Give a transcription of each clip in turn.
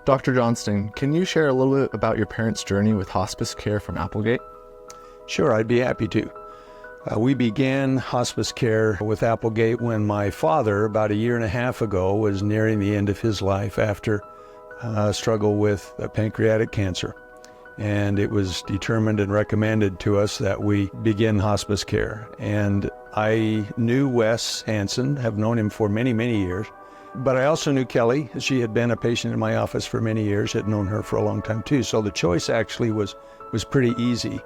Dr. Johnston, can you share a little bit about your parents' journey with hospice care from Applegate? Sure, I'd be happy to. We began hospice care with Applegate when my father, about 1.5 years ago, was nearing the end of his life after a struggle with pancreatic cancer. And it was determined and recommended to us that we begin hospice care. And I knew Wes Hansen, have known him for many, many years. But I also knew Kelly. She had been a patient in my office for many years, had known her for a long time too. So the choice actually was pretty easy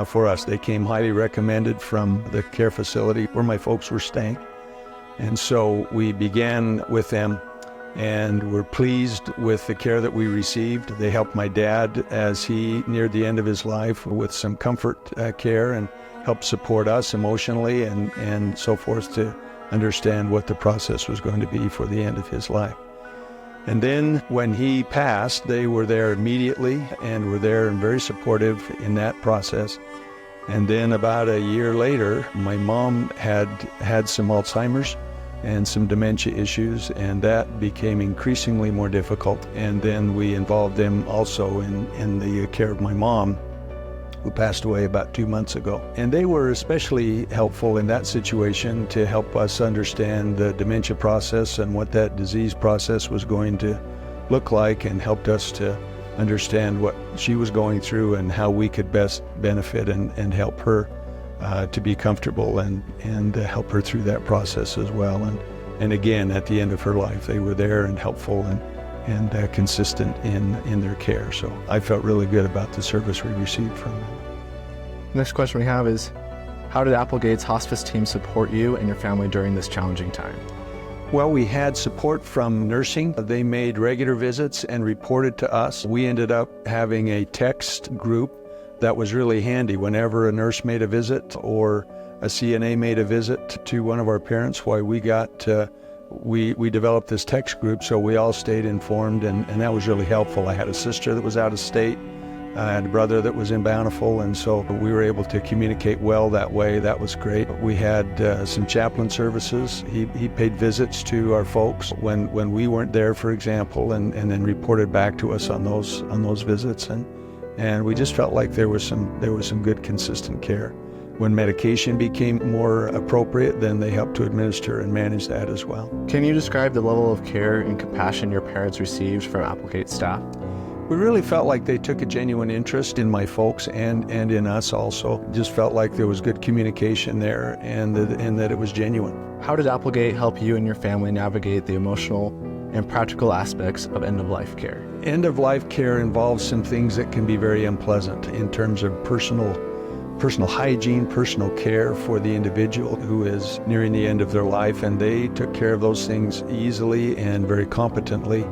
for us. They came highly recommended from the care facility where my folks were staying. And so we began with them and were pleased with the care that we received. They helped my dad as he neared the end of his life with some comfort care and helped support us emotionally and so forth to understand what the process was going to be for the end of his life. And then when he passed, they were there immediately and were there and very supportive in that process. And then about 1 year later, my mom had some Alzheimer's and some dementia issues, and that became increasingly more difficult. And then we involved them also in the care of my mom, who passed away about 2 months ago. And they were especially helpful in that situation to help us understand the dementia process and what that disease process was going to look like, and helped us to understand what she was going through and how we could best benefit and help her to be comfortable and help her through that process as well. And again, at the end of her life, they were there and helpful and consistent in their care. So I felt really good about the service we received from them. Next question we have is, how did Applegate's hospice team support you and your family during this challenging time? Well, we had support from nursing. They made regular visits and reported to us. We ended up having a text group that was really handy. Whenever a nurse made a visit or a CNA made a visit to one of our parents, we developed this text group, so we all stayed informed, and that was really helpful. I had a sister that was out of state. I had a brother that was in Bountiful, and so we were able to communicate well that way. That was great. We had some chaplain services. He paid visits to our folks when we weren't there, for example, and then reported back to us on those visits. And we just felt like there was some good, consistent care. When medication became more appropriate, then they helped to administer and manage that as well. Can you describe the level of care and compassion your parents received from Applegate staff? We really felt like they took a genuine interest in my folks and in us also. Just felt like there was good communication there and that it was genuine. How did Applegate help you and your family navigate the emotional and practical aspects of end-of-life care? End-of-life care involves some things that can be very unpleasant in terms of personal hygiene, personal care for the individual who is nearing the end of their life, and they took care of those things easily and very competently.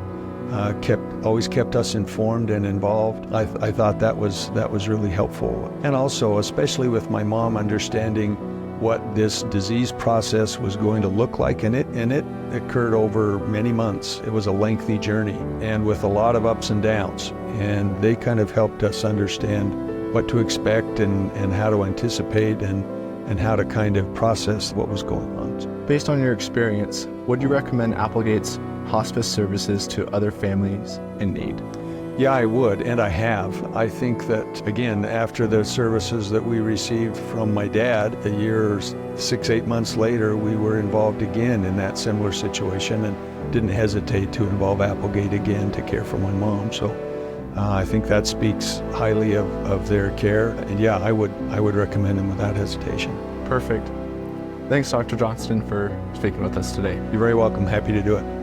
Always kept us informed and involved. I thought that was really helpful. And also, especially with my mom understanding what this disease process was going to look like, and it occurred over many months. It was a lengthy journey and with a lot of ups and downs. And they kind of helped us understand what to expect and how to anticipate and how to kind of process what was going on. Based on your experience, would you recommend Applegate's hospice services to other families in need? Yeah, I would, and I have. I think that, again, after the services that we received from my dad, a year or 6-8 months later, we were involved again in that similar situation and didn't hesitate to involve Applegate again to care for my mom. So I think that speaks highly of their care. And yeah, I would recommend them without hesitation. Perfect. Thanks, Dr. Johnston, for speaking with us today. You're very welcome. Happy to do it.